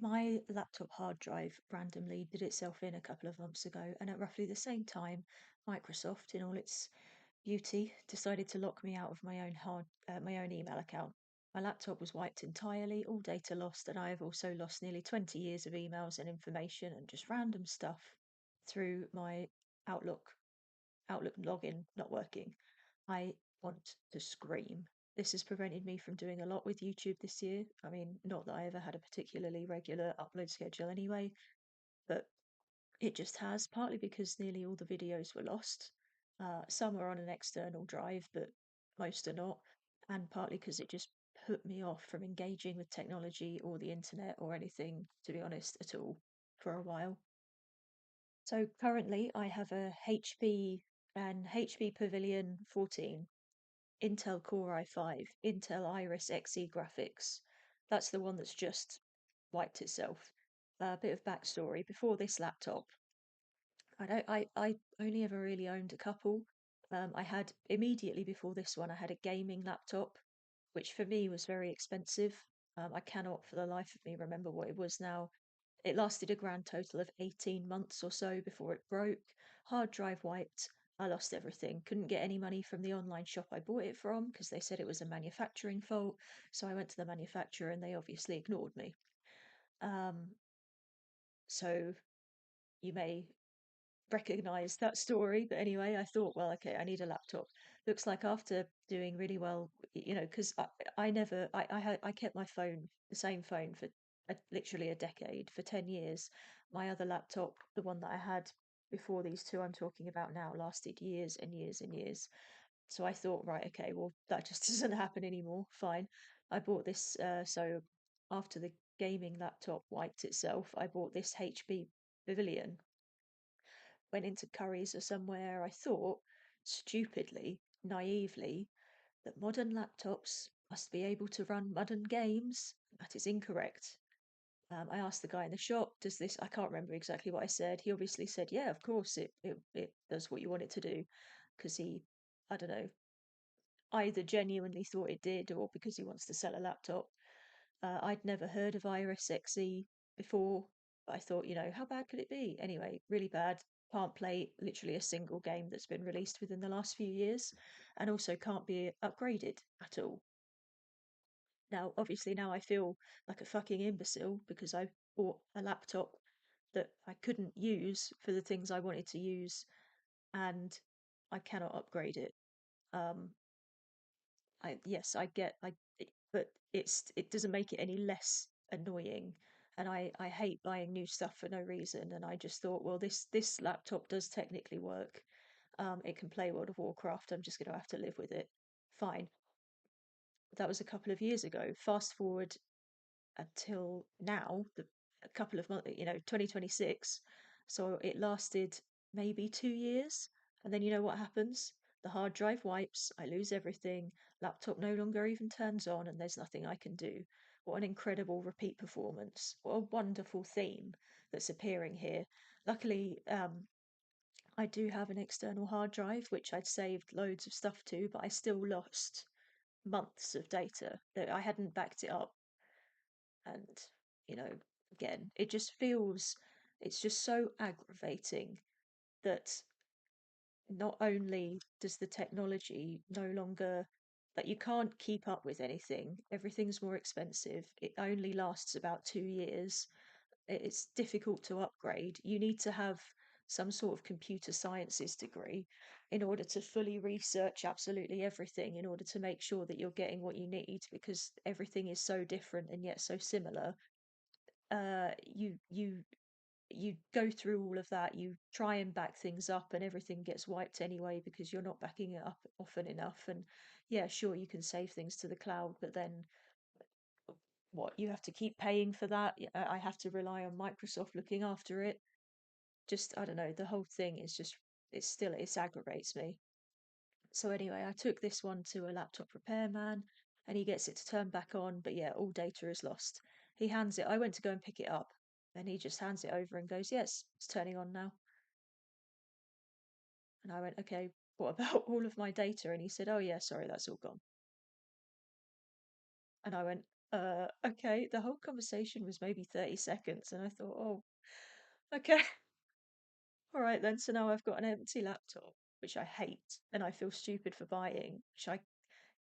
My laptop hard drive randomly did itself in a couple of months ago, and at roughly the same time, Microsoft, in all its beauty, decided to lock me out of my own email account. My laptop was wiped entirely, all data lost, and I have also lost nearly 20 years of emails and information and just random stuff through my Outlook Outlook login not working. I want to scream. This has prevented me from doing a lot with YouTube this year. I mean, not that I ever had a particularly regular upload schedule anyway, but it just has, partly because nearly all the videos were lost. Some are on an external drive, but most are not. And partly because it just put me off from engaging with technology or the internet or anything, to be honest, at all for a while. So currently I have a HP Pavilion 14, Intel Core i5, Intel Iris Xe graphics. That's the one that's just wiped itself. A bit of backstory. Before this laptop, I only ever really owned a couple. I had immediately before this one, I had a gaming laptop, which for me was very expensive. I cannot for the life of me remember what it was now. It lasted a grand total of 18 months or so before it broke. Hard drive wiped. I lost everything. Couldn't get any money from the online shop I bought it from because they said it was a manufacturing fault. So I went to the manufacturer and they obviously ignored me. Um, so you may recognize that story. But anyway, I thought, well, okay, I need a laptop. Looks like after doing really well, because I kept my phone, the same phone for literally a decade, for 10 years. My other laptop, the one that I had before these two I'm talking about now, lasted years and years and years. So I thought, right, okay, well, that just doesn't happen anymore. Fine. I bought this, so after the gaming laptop wiped itself, I bought this HP Pavilion. Went into Curry's or somewhere. I thought, stupidly, naively, that modern laptops must be able to run modern games. That is incorrect. I asked the guy in the shop, does this, I can't remember exactly what I said. He obviously said, yeah, of course, it does what you want it to do. Because I don't know, either genuinely thought it did or because he wants to sell a laptop. I'd never heard of Iris Xe before, but I thought, how bad could it be? Anyway, really bad. Can't play literally a single game that's been released within the last few years, and also can't be upgraded at all. Now, obviously, now I feel like a fucking imbecile because I bought a laptop that I couldn't use for the things I wanted to use, and I cannot upgrade it. Um, yes, I get but it doesn't make it any less annoying. And I hate buying new stuff for no reason. And I just thought, well, this laptop does technically work. It can play World of Warcraft. I'm just going to have to live with it. Fine. That was a couple of years ago. Fast forward until now, a couple of months, 2026. So it lasted maybe 2 years. And then you know what happens? The hard drive wipes, I lose everything, laptop no longer even turns on, and there's nothing I can do. What an incredible repeat performance. What a wonderful theme that's appearing here. Luckily, I do have an external hard drive, which I'd saved loads of stuff to, but I still lost months of data that I hadn't backed it up. And, you know, again, it's just so aggravating that not only does the technology no longer, that you can't keep up with anything, everything's more expensive, it only lasts about 2 years, it's difficult to upgrade. You need to have some sort of computer sciences degree in order to fully research absolutely everything, in order to make sure that you're getting what you need, because everything is so different and yet so similar. You go through all of that, you try and back things up, and everything gets wiped anyway because you're not backing it up often enough. And yeah, sure, you can save things to the cloud, but then what? You have to keep paying for that. I have to rely on Microsoft looking after it. Just, I don't know, the whole thing is just, it aggravates me. So anyway, I took this one to a laptop repairman and he gets it to turn back on, but yeah, all data is lost. He hands it, I went to go and pick it up, and he just hands it over and goes, yes, it's turning on now. And I went, okay, what about all of my data? And he said, oh yeah, sorry, that's all gone. And I went, Okay. The whole conversation was maybe 30 seconds, and I thought, oh, okay, all right then. So now I've got an empty laptop, which I hate, and I feel stupid for buying,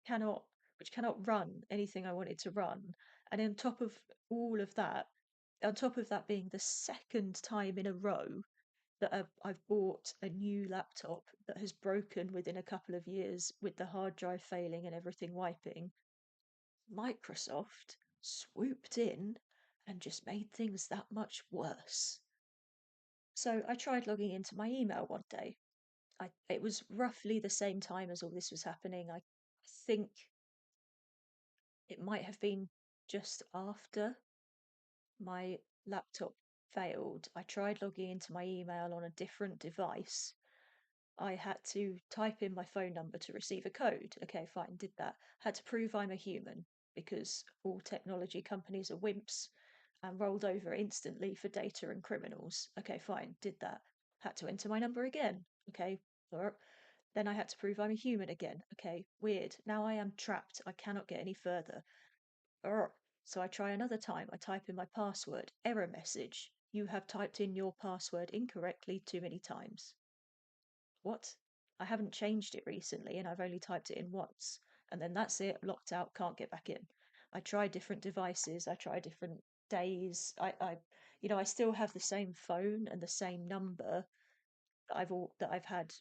cannot, which cannot run anything I want it to run. And on top of all of that, on top of that being the second time in a row that I've bought a new laptop that has broken within a couple of years with the hard drive failing and everything wiping, Microsoft swooped in and just made things that much worse. So I tried logging into my email one day. It was roughly the same time as all this was happening. I think it might have been just after my laptop failed. I tried logging into my email on a different device. I had to type in my phone number to receive a code. Okay, fine, did that. Had to prove I'm a human because all technology companies are wimps and rolled over instantly for data and criminals. Okay, fine, did that. Had to enter my number again. Okay, then I had to prove I'm a human again. Okay, weird. Now I am trapped. I cannot get any further. So I try another time. I type in my password. Error message. You have typed in your password incorrectly too many times. What? I haven't changed it recently and I've only typed it in once. And then that's it, locked out, can't get back in. I tried different devices, I tried different days. I still have the same phone and the same number that I've had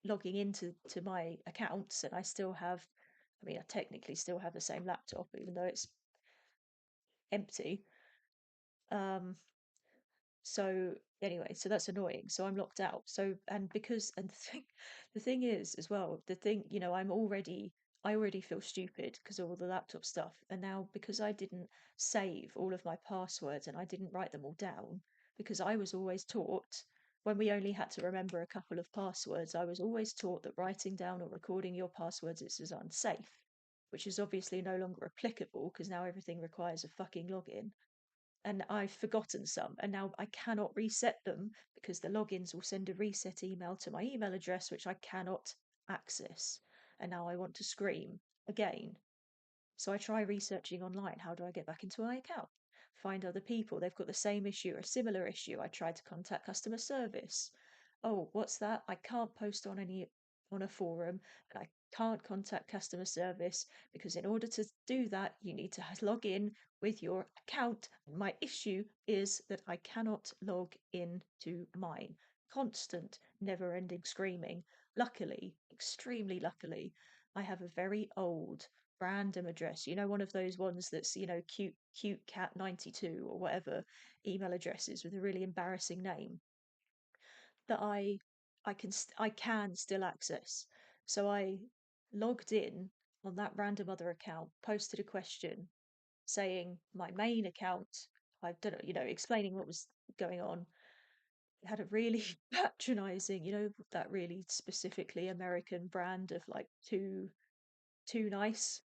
logging into my accounts, and I still have. I mean, I technically still have the same laptop, even though it's empty. Um, So anyway, so that's annoying. So I'm locked out. So and because and the thing is as well, I already feel stupid because of all the laptop stuff. And now because I didn't save all of my passwords and I didn't write them all down, because I was always taught when we only had to remember a couple of passwords, I was always taught that writing down or recording your passwords is unsafe, which is obviously no longer applicable because now everything requires a fucking login, and I've forgotten some, and now I cannot reset them because the logins will send a reset email to my email address, which I cannot access. And now I want to scream again. So I try researching online. How do I get back into my account? Find other people. They've got the same issue or a similar issue. I tried to contact customer service. Oh, what's that? I can't post on a forum, and I can't contact customer service because in order to do that, you need to log in with your account. And my issue is that I cannot log in to mine. Constant, never ending screaming. Luckily, extremely luckily, I have a very old random address. One of those ones that's, cute cat 92 or whatever email addresses with a really embarrassing name that I can still access. So I logged in on that random other account, posted a question saying my main account, I don't know, explaining what was going on. It had a really patronizing, that really specifically American brand of like too nice.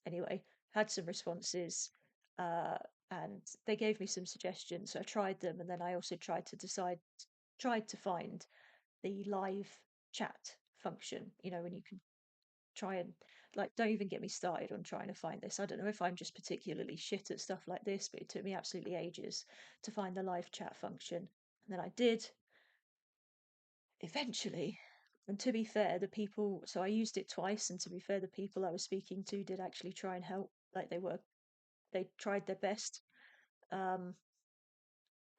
Anyway, had some responses, uh, and they gave me some suggestions. So I tried them, and then I also tried to find the live chat function. When you can try and like, don't even get me started on trying to find this. I don't know if I'm just particularly shit at stuff like this, but it took me absolutely ages to find the live chat function. And then I did eventually. And to be fair, the people, so I used it twice, and to be fair, the people I was speaking to did actually try and help. Like they tried their best. Um,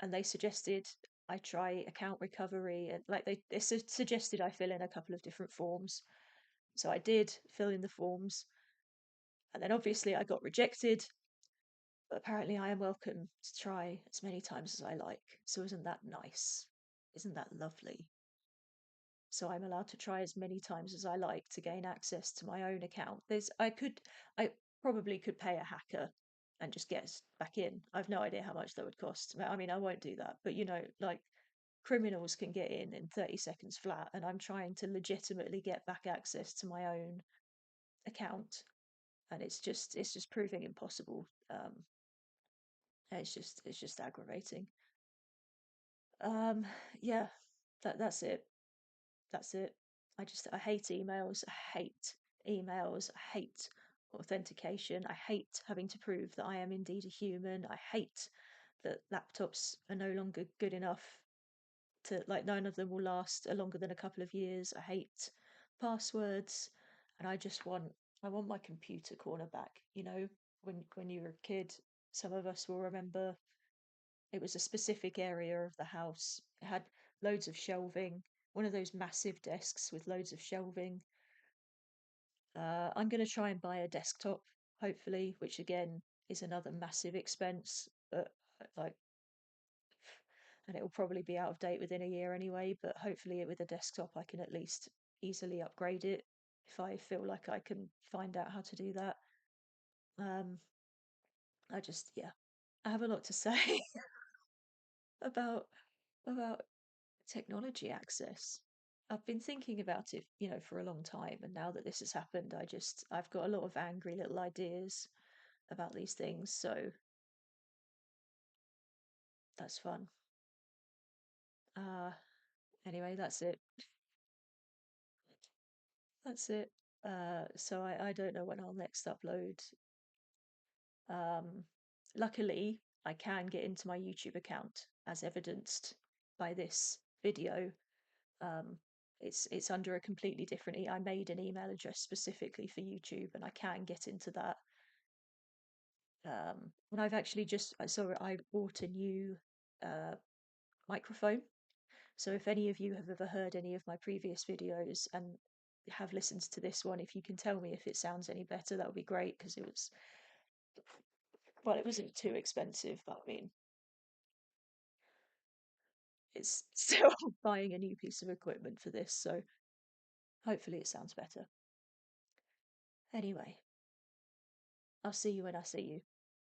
and they suggested I try account recovery, and like they suggested I fill in a couple of different forms. So I did fill in the forms, and then obviously I got rejected. But apparently I am welcome to try as many times as I like. So isn't that nice? Isn't that lovely? So I'm allowed to try as many times as I like to gain access to my own account. I probably could pay a hacker and just get back in. I've no idea how much that would cost. I mean, I won't do that, but like criminals can get in 30 seconds flat, and I'm trying to legitimately get back access to my own account, and it's just proving impossible. It's just aggravating. Um, yeah, that's it. That's it. I hate emails. I hate emails. I hate authentication. I hate having to prove that I am indeed a human. I hate that laptops are no longer good enough to, like, none of them will last longer than a couple of years. I hate passwords, and I want my computer corner back. When you were a kid, some of us will remember it was a specific area of the house. It had loads of shelving, one of those massive desks with loads of shelving. I'm going to try and buy a desktop, hopefully, which again is another massive expense, but like, and it will probably be out of date within a year anyway. But hopefully, with a desktop, I can at least easily upgrade it if I feel like I can find out how to do that. Um, yeah, I have a lot to say about about technology access. I've been thinking about it, for a long time, and now that this has happened, I've got a lot of angry little ideas about these things, so that's fun. Uh, anyway, that's it. That's it. So I don't know when I'll next upload. Um, Luckily, I can get into my YouTube account, as evidenced by this video. Um, it's under a completely different. I made an email address specifically for YouTube, and I can get into that. And I've actually just so I bought a new uh, microphone. So if any of you have ever heard any of my previous videos and have listened to this one, if you can tell me if it sounds any better, that would be great, because it wasn't too expensive, but I mean, it's still buying a new piece of equipment for this, so hopefully it sounds better. Anyway, I'll see you when I see you.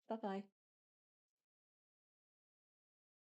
Bye bye.